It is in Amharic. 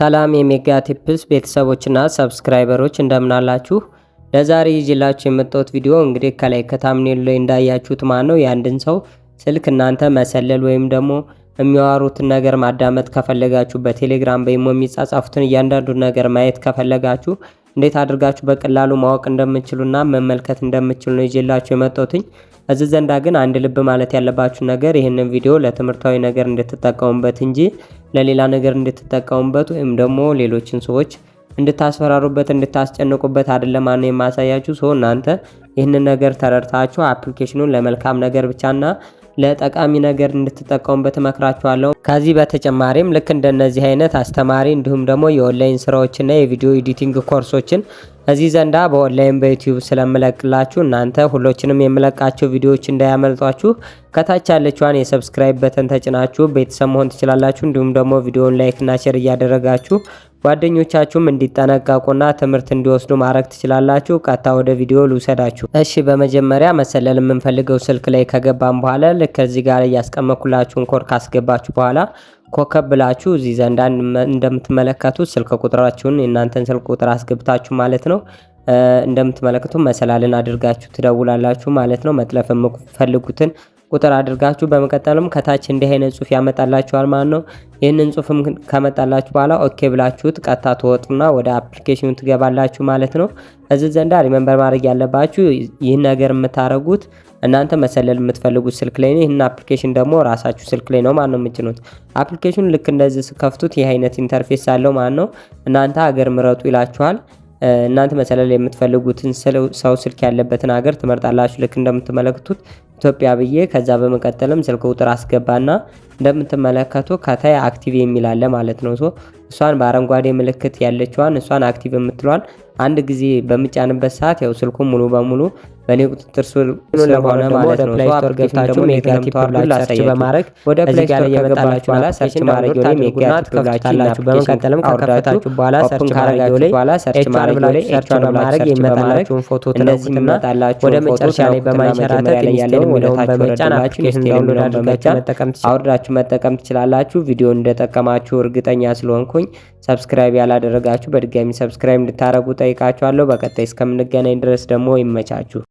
ሰላም የሜጋ ቲፕስ ቤተሰቦችና ሰብስክራይበሮች እንደምን አላችሁ? ለዛሬ ይዤላችሁ የመጣሁት ቪዲዮ እንግዲህ ከላይ ከታምኔሉ ላይ እንዳያችሁት ነው የአንድን ሰው ስልክ እናንተ መሰለል ወይም ደግሞ የሚያወሩትን ነገር ማዳመጥ ከፈለጋችሁ በቴሌግራም በኢሞ የሚጻጻፉትን እያንዳንዱን ነገር ማየት ከፈለጋችሁ እንዴት አድርጋችሁ በቀላሉ ማወቅ እንደምትችሉና መመልከት እንደምትችሉ ነው ይዤላችሁ የመጣሁት። እዚህ ዘንዳ ግን አንድ ልብ ማለት ያለባችሁ ነገር ይህንን ቪዲዮ ለትምህርታዊ ነገር እንድትጠቀሙበት እንጂ ለሌላ ነገር እንድትጠቀሙበት ወይም ደግሞ ሌሎችን ሰዎች እንድታስፈራሩበት እንድታስጨንቁበት አይደለም የማሳያችሁ። እናንተ ይህንን ነገር ተረድታችሁ አፕሊኬሽኑን ለመልካም ነገር ብቻና ለጠቃሚ ነገር እንድትጠቀሙበት እመክራችኋለሁ። ከዚህ በተጨማሪም ልክ እንደነዚህ አይነት አስተማሪ እንዲሁም ደግሞ የኦንላይን ስራዎችና የቪዲዮ ኤዲቲንግ ኮርሶችን እዚህ ዘንዳ በኦንላይን በዩቲዩብ ስለምለቅላችሁ እናንተ ሁሎችንም የምለቃቸው ቪዲዮዎች እንዳያመልጧችሁ ከታች ያለችዋን የሰብስክራይብ በተን ተጭናችሁ ቤተሰብ መሆን ትችላላችሁ። እንዲሁም ደግሞ ቪዲዮውን ላይክ እና ሼር እያደረጋችሁ ጓደኞቻችሁም እንዲጠነቀቁና ትምህርት እንዲወስዱ ማድረግ ትችላላችሁ። ቀጥታ ወደ ቪዲዮ ልውሰዳችሁ። እሺ፣ በመጀመሪያ መሰለል የምንፈልገው ስልክ ላይ ከገባን በኋላ ልክ እዚህ ጋር እያስቀመጥኩላችሁን ኮድ ካስገባችሁ በኋላ ኮከብ ብላችሁ እዚህ ዘንዳ እንደምትመለከቱት ስልክ ቁጥራችሁን የእናንተን ስልክ ቁጥር አስገብታችሁ ማለት ነው እንደምትመለከቱ መሰላልን አድርጋችሁ ትደውላላችሁ ማለት ነው። መጥለፍ የምትፈልጉትን ቁጥር አድርጋችሁ በመቀጠልም ከታች እንዲህ አይነት ጽሁፍ ያመጣላችኋል ማለት ነው። ይህንን ጽሁፍም ከመጣላችሁ በኋላ ኦኬ ብላችሁት ቀጥታ ትወጡና ወደ አፕሊኬሽኑ ትገባላችሁ ማለት ነው። እዚህ ዘንዳ ሪሜምበር ማድረግ ያለባችሁ ይህን ነገር የምታደርጉት እናንተ መሰለል የምትፈልጉት ስልክ ላይ ነው። ይህን አፕሊኬሽን ደግሞ ራሳችሁ ስልክ ላይ ነው ማለት ነው የምትጭኑት። አፕሊኬሽኑ ልክ እንደዚህ ስከፍቱት ይህ አይነት ኢንተርፌስ አለው ማለት ነው። እናንተ ሀገር ምረጡ ይላችኋል። እናንተ መሰለል የምትፈልጉትን ሰው ስልክ ያለበትን ሀገር ትመርጣላችሁ። ልክ እንደምትመለከቱት ኢትዮጵያ ብዬ ከዛ በመቀጠልም ስልክ ቁጥር አስገባና እንደምትመለከቱ ከታይ አክቲቭ የሚል አለ ማለት ነው። እሷን በአረንጓዴ ምልክት ያለችዋን እሷን አክቲቭ የምትሏን አንድ ጊዜ በምጫንበት ሰዓት ያው ስልኩ ሙሉ በሙሉ በኔ ቁጥጥር ስር ስለሆነ ማለት ነው። ፕሌይ ስቶር ገብታችሁ ኔጋቲቭ ብላችሁ ሰርች በማድረግ ወደ ፕሌይ ስቶር ከገባችሁ በኋላ ሰርች ማድረግ ላይ ኔጋቲቭ ብላችሁ በመቀጠልም ከከፈታችሁ በኋላ ሰርች ማድረግ ላይ ሰርች ማድረግ ላይ ሰርች በማድረግ የሚመጣላችሁን ፎቶ ትነኩታላችሁ። ወደ መጨረሻ ላይ በማንሸራተት ያለውን ወደታች በመጫን አፕሊኬሽን ዳውንሎድ አድርጋችሁ መጠቀም ትችላላችሁ። ቪዲዮ እንደጠቀማችሁ እርግጠኛ ስለሆንኩኝ ሰብስክራይብ ያላደረጋችሁ በድጋሚ ሰብስክራይብ እንድታረጉ ጠይቃችኋለሁ። በቀጣይ እስከምንገናኝ ድረስ ደግሞ ይመቻችሁ።